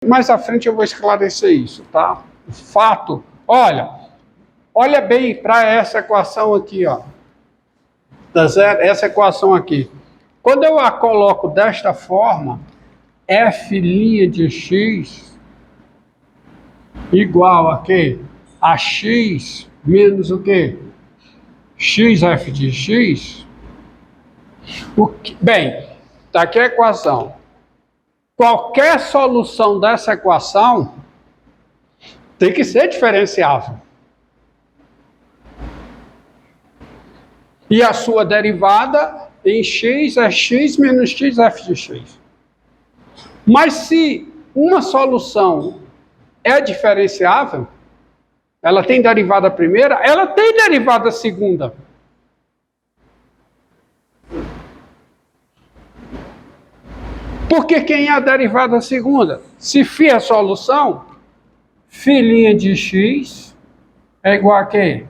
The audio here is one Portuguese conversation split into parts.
Mais à frente eu vou esclarecer isso, tá? O fato, olha bem para essa equação aqui, ó. Essa equação aqui. Quando eu a coloco desta forma, f' de x igual a quê? A x menos o quê? Xf de x. Bem, tá aqui a equação. Qualquer solução dessa equação tem que ser diferenciável. E a sua derivada em x é x menos xf de x. Mas se uma solução é diferenciável, ela tem derivada primeira, ela tem derivada segunda. Porque quem é a derivada segunda? Se φ é a solução, φ' de x é igual a quê?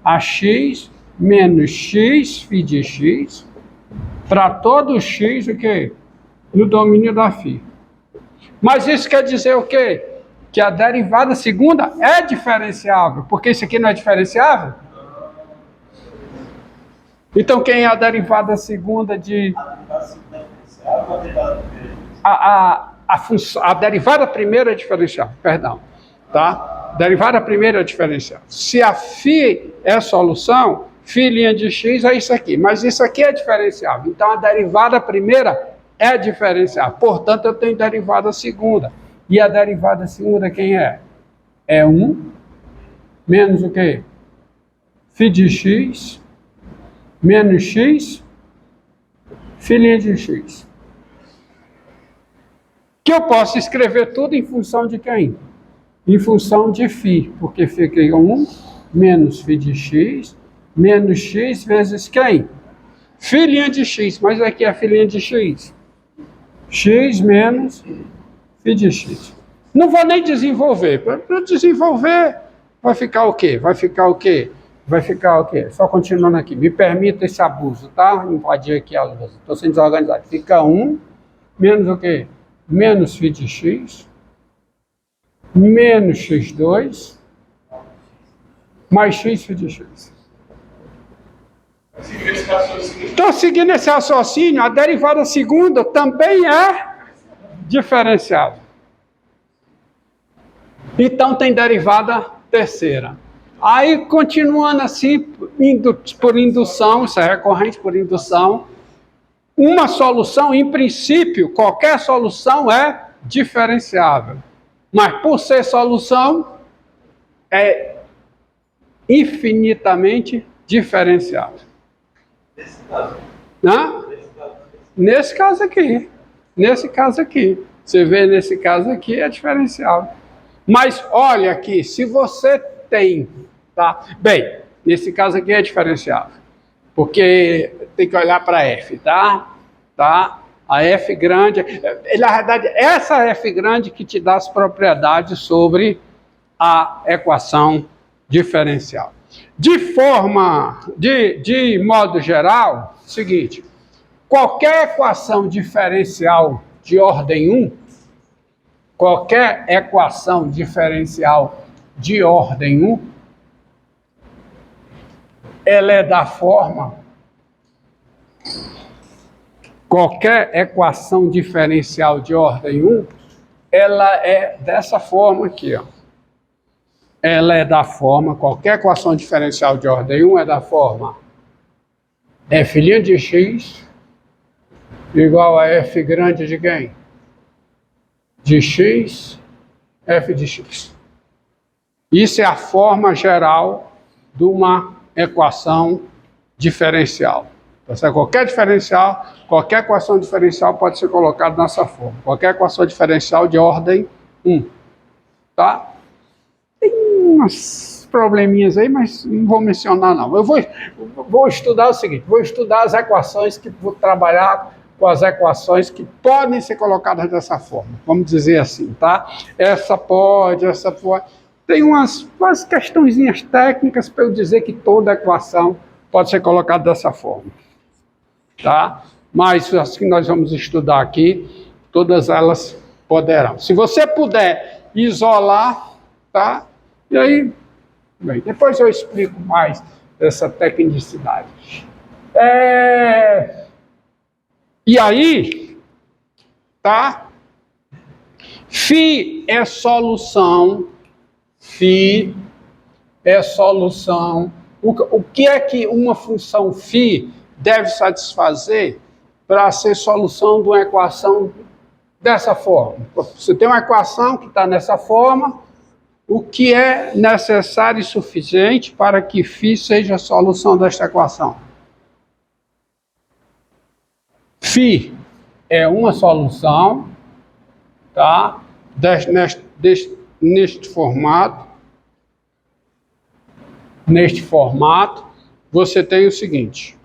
A x menos x φ de x para todo x o quê? No domínio da φ. Mas isso quer dizer o quê? Que a derivada segunda é diferenciável, porque isso aqui não é diferenciável? Então quem é a derivada segunda de... A derivada primeira é diferenciável, perdão. Tá? Derivada primeira é diferenciável. Se a φ é a solução, φ' de x é isso aqui. Mas isso aqui é diferenciável. Então a derivada primeira é diferenciável. Portanto, eu tenho derivada segunda. E a derivada segunda quem é? É 1 menos o quê? φ de x menos x φ' de x. Que eu posso escrever tudo em função de quem? Em função de φ, porque fica 1 menos φ de x menos x vezes quem? Φ' de x, mas aqui é φ' de x. X menos φ de x. Não vou nem desenvolver. Para desenvolver, vai ficar o quê? Vai ficar o quê? Vai ficar o quê? Só continuando aqui. Me permita esse abuso, tá? Invadir aqui a luz. Estou sendo desorganizado. Fica 1 menos o quê? Menos φ de x menos x2 mais x φ de x. Então, seguindo esse raciocínio, a derivada segunda também é diferenciável. Então, tem derivada terceira. Aí, continuando assim, por indução, isso é recorrente por indução, uma solução, em princípio, qualquer solução é diferenciável. Mas, por ser solução, é infinitamente diferenciável. Nesse caso aqui. Nesse caso aqui. Você vê, nesse caso aqui é diferenciável. Mas, olha aqui, se você tem, tá? Bem, nesse caso aqui é diferenciável. Porque tem que olhar para f, tá? A f grande, na verdade, essa f grande que te dá as propriedades sobre a equação diferencial. De modo geral, seguinte, qualquer equação diferencial de ordem 1, qualquer equação diferencial de ordem 1, ela é da forma, qualquer equação diferencial de ordem 1, ela é dessa forma aqui, ó. Ela é da forma, qualquer equação diferencial de ordem 1 é da forma f' de x igual a f grande de quem? De x, f de x. Isso é a forma geral de uma equação diferencial. Então, qualquer equação diferencial pode ser colocada nessa forma. Qualquer equação diferencial de ordem 1. Tá? Tem umas probleminhas aí, mas não vou mencionar não. Eu vou estudar o seguinte, vou estudar as equações vou trabalhar com as equações que podem ser colocadas dessa forma. Vamos dizer assim, tá? Essa pode. Tem umas questõezinhas técnicas para eu dizer que toda equação pode ser colocada dessa forma. Tá? Mas as que nós vamos estudar aqui, todas elas Poderão. Se você puder isolar, tá? E aí, bem, depois eu explico mais essa tecnicidade. E aí, tá? Φ é solução. Φ é solução. O que é que uma função φ deve satisfazer para ser solução de uma equação dessa forma? Você tem uma equação que está nessa forma, o que é necessário e suficiente para que φ seja a solução desta equação? Φ é uma solução, tá? Neste formato. Neste formato, você tem o seguinte.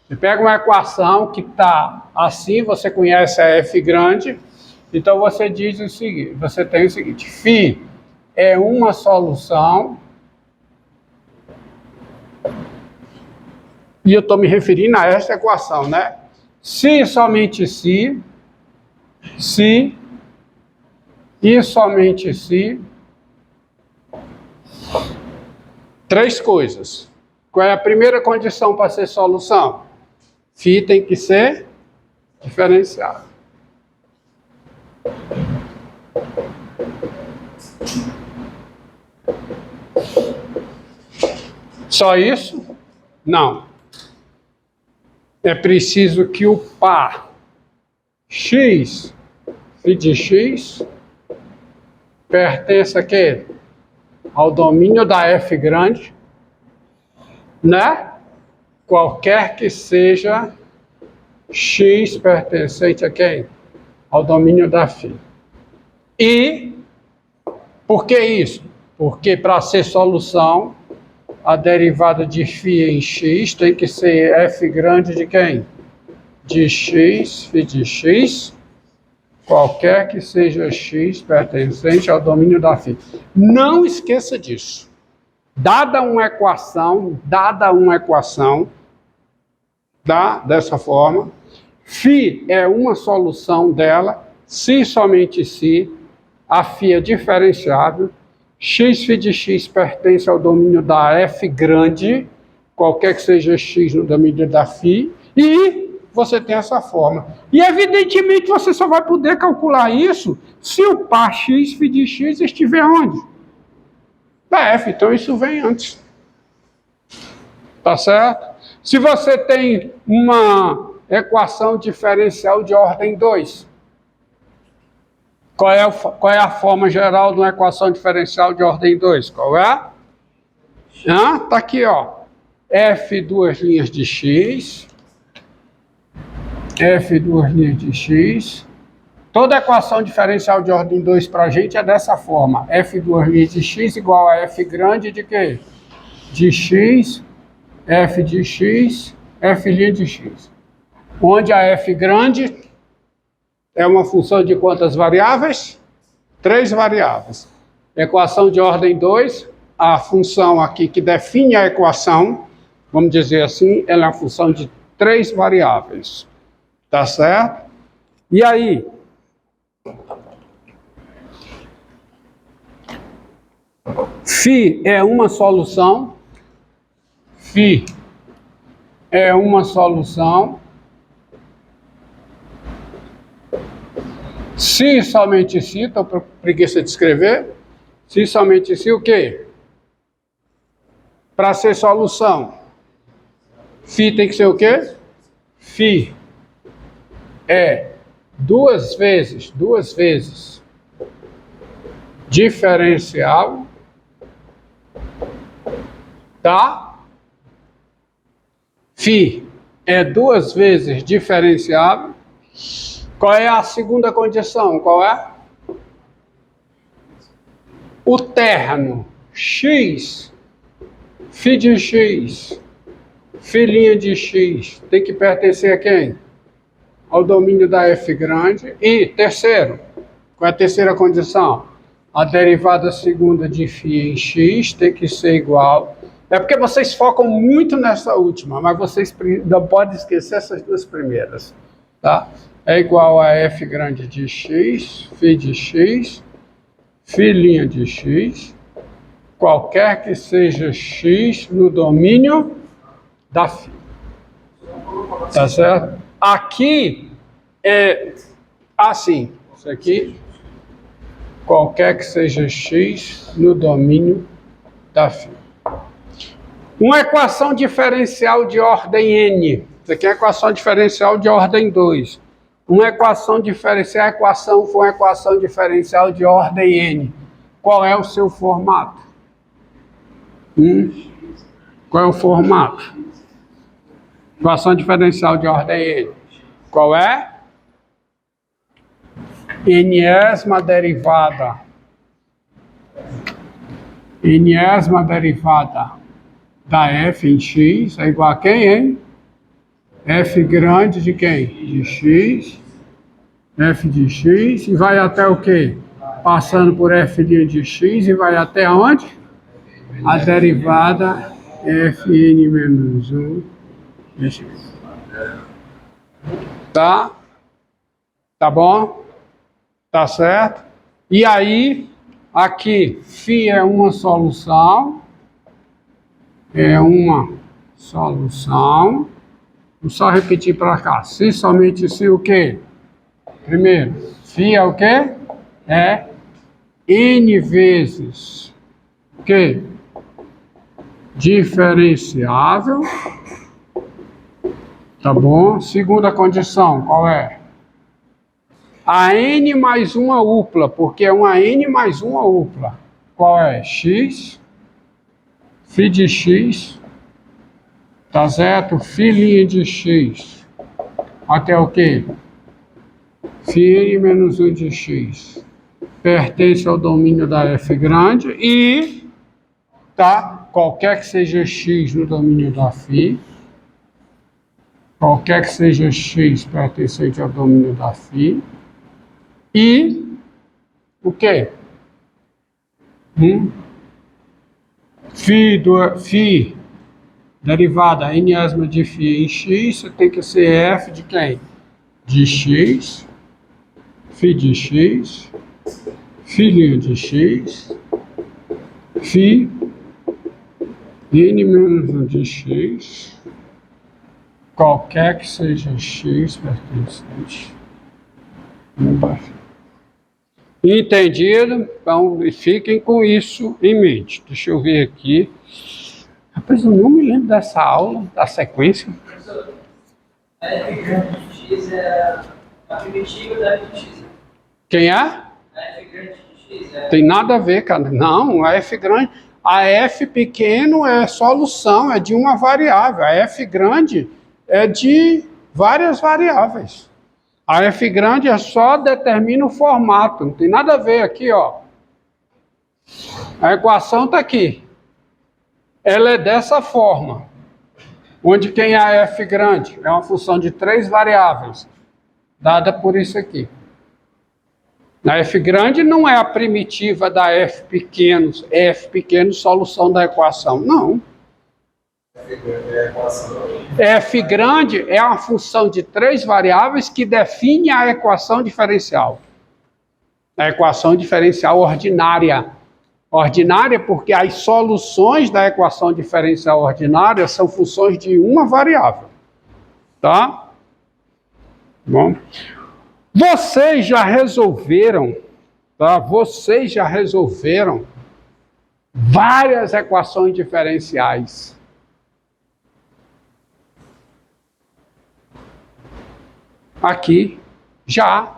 Você pega uma equação que está assim, você conhece a f grande, então você diz o seguinte, você tem o seguinte, φ é uma solução, e eu estou me referindo a esta equação, né? Se somente se e somente se, três coisas. Qual é a primeira condição para ser solução? Φ tem que ser diferenciável. Só isso? Não. É preciso que o par x, φ de x, pertença a quê? Ao domínio da f grande, né? Qualquer que seja x pertencente a quem? Ao domínio da φ. E por que isso? Porque para ser solução, a derivada de φ em x tem que ser f grande de quem? De x, φ de x, qualquer que seja x pertencente ao domínio da φ. Não esqueça disso. Dada uma equação, dessa forma, φ é uma solução dela, se somente se, a φ é diferenciável, x φ de x pertence ao domínio da f grande, qualquer que seja x no domínio da φ, e você tem essa forma. E evidentemente você só vai poder calcular isso se o par x φ de x estiver onde? Da f, então isso vem antes. Tá certo? Se você tem uma equação diferencial de ordem 2, qual é a forma geral de uma equação diferencial de ordem 2? Qual é? Tá aqui, ó. F duas linhas de x. F duas linhas de x. Toda equação diferencial de ordem 2 para a gente é dessa forma. F duas linhas de x igual a f grande de quê? De x, f de x, f' de x. Onde a f grande é uma função de quantas variáveis? 3 variáveis. Equação de ordem 2, a função aqui que define a equação, vamos dizer assim, ela é uma função de 3 variáveis. Tá certo? E aí? Φ é uma solução. Φ é uma solução. Se somente se, estou com preguiça de escrever. Se somente se, o quê? Para ser solução, φ tem que ser o quê? Φ é duas vezes diferencial, tá? Φ é duas vezes diferenciável. Qual é a segunda condição? Qual é? O terno x, φ de x, φ' de x, tem que pertencer a quem? Ao domínio da f grande. E, terceiro, qual é a terceira condição? A derivada segunda de φ em x tem que ser igual. É porque vocês focam muito nessa última, mas vocês não podem esquecer essas duas primeiras. tá? É igual a f grande de x, φ de x, φ' de x, qualquer que seja x no domínio da φ. Tá certo? Aqui é assim, isso aqui, qualquer que seja x no domínio da φ. Uma equação diferencial de ordem n. Isso aqui é uma equação diferencial de ordem 2. Uma equação diferencial, a equação foi uma equação diferencial de ordem n. Qual é o seu formato? Qual é o formato? Equação diferencial de ordem n. Qual é? Nésima derivada. Nésima derivada da f em x é igual a quem, hein? F grande de quem? De x. F de x e vai até o quê? Passando por f' de x e vai até onde? A derivada fn menos 1 de x. Tá? Tá bom? Tá certo? E aí, aqui, φ é uma solução. É uma solução. Vou só repetir para cá. Se somente se o quê? Primeiro, φ é o quê? É n vezes o quê? Diferenciável. Tá bom? Segunda condição, qual é? A n mais uma upla, porque é uma n mais uma upla. Qual é? X, φ de x, tá certo? Φ' de x, até o quê? Φ menos 1 de x, pertence ao domínio da f grande e, tá? Qualquer que seja x no domínio da φ, qualquer que seja x pertencente ao domínio da φ, e o quê? Φ derivada enésima de φ em x, tem que ser f de quem? De x, φ de x, φ' de x, φ n menos 1 de x, qualquer que seja x pertencente. Entendido? Então, fiquem com isso em mente. Deixa eu ver aqui. Rapaz, eu não me lembro dessa aula, da sequência. A f grande de x é a primitiva da f de x. Quem é? A f grande de x é... Tem nada a ver, cara. Não, a f grande... A f pequeno é solução, é de uma variável. A f grande é de várias variáveis. A f grande é só determina o formato. Não tem nada a ver aqui, ó. A equação está aqui. Ela é dessa forma. Onde quem é a f grande? É uma função de 3 variáveis. Dada por isso aqui. A f grande não é a primitiva da f pequeno solução da equação. Não. F grande é uma função de 3 variáveis que define a equação diferencial. A equação diferencial ordinária. Ordinária porque as soluções da equação diferencial ordinária são funções de uma variável. Tá? Bom. Vocês já resolveram, tá? Vocês já resolveram várias equações diferenciais. Aqui, já.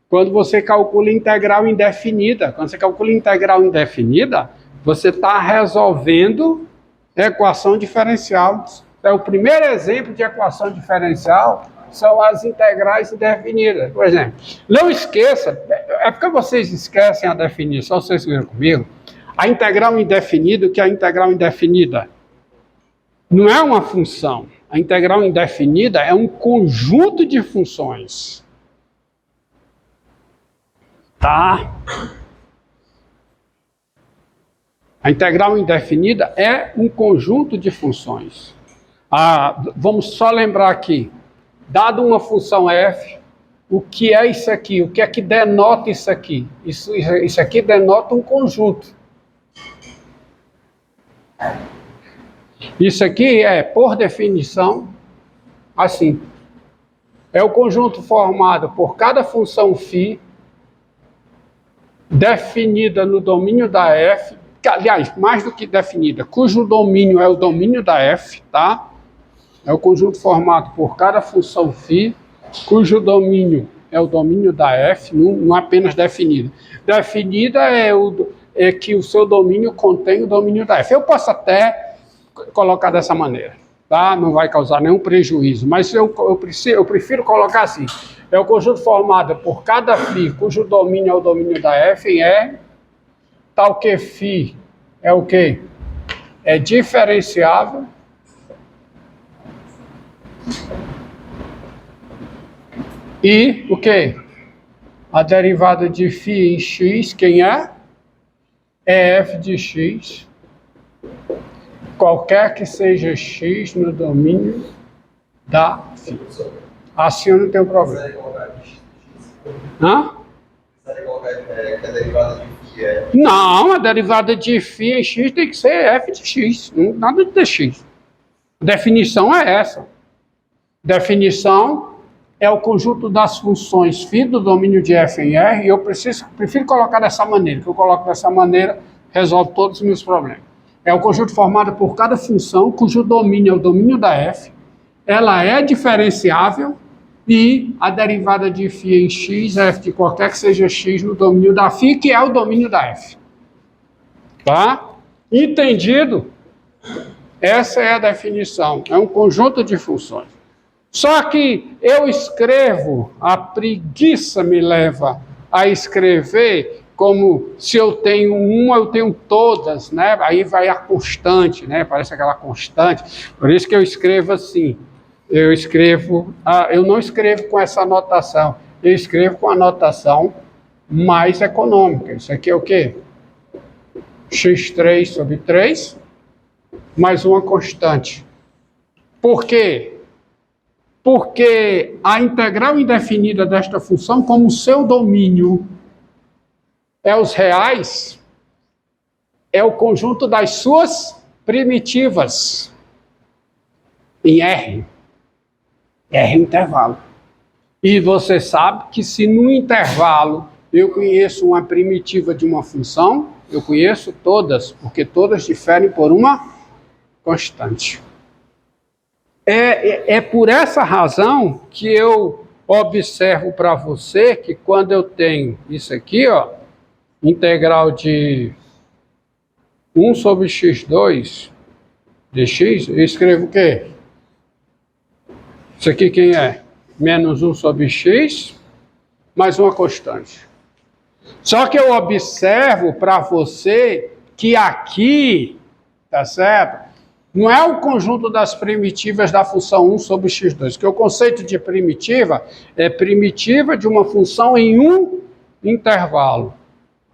Quando você calcula integral indefinida. Quando você calcula integral indefinida, você está resolvendo equação diferencial. É o primeiro exemplo de equação diferencial. São as integrais indefinidas. Por exemplo, não esqueça, é porque vocês esquecem a definição, vocês viram comigo, a integral indefinida, o que é a integral indefinida? Não é uma função. A integral indefinida é um conjunto de funções. Tá? A integral indefinida é um conjunto de funções. Vamos só lembrar aqui. dado uma função f, o que é isso aqui? O que é que denota isso aqui? Isso aqui denota um conjunto. Isso aqui é, por definição, assim. É o conjunto formado por cada função φ definida no domínio da f, aliás, mais do que definida, cujo domínio é o domínio da f, tá? É o conjunto formado por cada função φ, cujo domínio é o domínio da f, não apenas definida. Definida é que o seu domínio contém o domínio da f. Eu posso até colocar dessa maneira, tá? Não vai causar nenhum prejuízo, mas eu prefiro colocar assim. É o conjunto formado por cada φ, cujo domínio é o domínio da f em R, tal que φ é o quê? É diferenciável e o quê? A derivada de φ em x, quem é? É f de x, qualquer que seja x no domínio da φ. Assim eu não tenho problema. Hã? Que a derivada de φ é... Não, a derivada de φ em x tem que ser f de x, nada de dx. A definição é essa. Definição é o conjunto das funções φ do domínio de f em R, e eu prefiro colocar dessa maneira, que eu coloco dessa maneira, resolve todos os meus problemas. É o conjunto formado por cada função, cujo domínio é o domínio da f, ela é diferenciável, e a derivada de φ em x é f de qualquer que seja x no domínio da φ, que é o domínio da f. Tá? Entendido? Essa é a definição. É um conjunto de funções. Só que eu escrevo, a preguiça me leva a escrever como se eu tenho uma, eu tenho todas, né? Aí vai a constante, né? Parece aquela constante. Por isso que eu escrevo assim. Eu não escrevo com essa anotação, eu escrevo com a anotação mais econômica. Isso aqui é o quê? x3 sobre 3, mais uma constante. Por quê? Porque a integral indefinida desta função, como o seu domínio é os reais, é o conjunto das suas primitivas em R. R é intervalo. E você sabe que se no intervalo eu conheço uma primitiva de uma função, eu conheço todas, porque todas diferem por uma constante. É por essa razão que eu observo para você que quando eu tenho isso aqui, ó, integral de 1 sobre x2 dx, eu escrevo o quê? Isso aqui quem é? Menos 1 sobre x, mais uma constante. Só que eu observo para você que aqui, tá certo? Não é o conjunto das primitivas da função 1 sobre x2, porque o conceito de primitiva é primitiva de uma função em um intervalo.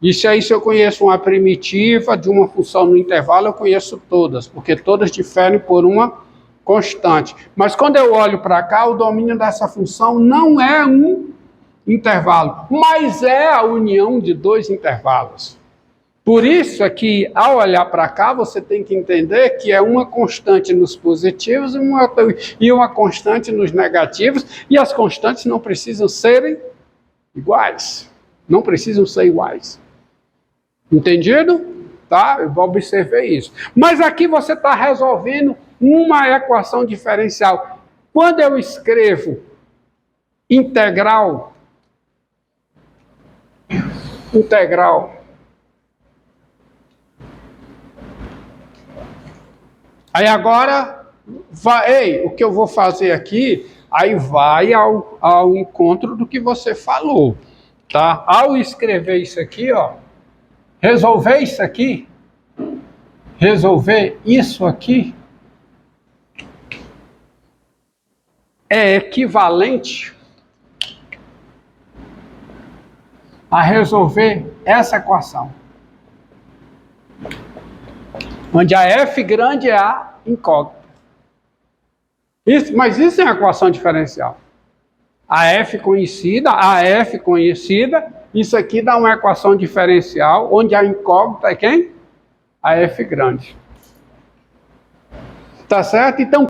Isso aí, se eu conheço uma primitiva de uma função no intervalo, eu conheço todas, porque todas diferem por uma constante. Mas quando eu olho para cá, o domínio dessa função não é um intervalo, mas é a união de dois intervalos. Por isso é que, ao olhar para cá, você tem que entender que é uma constante nos positivos e uma constante nos negativos, e as constantes não precisam serem iguais. Não precisam ser iguais. Entendido? Tá? Eu observei isso. Mas aqui você está resolvendo uma equação diferencial. Quando eu escrevo integral, aí agora, o que eu vou fazer aqui, aí vai ao encontro do que você falou, tá? Ao escrever isso aqui, ó, resolver isso aqui, resolver isso aqui, é equivalente a resolver essa equação, onde a f grande é a incógnita. Mas isso é uma equação diferencial. a f conhecida, a f conhecida, isso aqui dá uma equação diferencial, onde a incógnita é quem? A f grande. Tá certo? Então,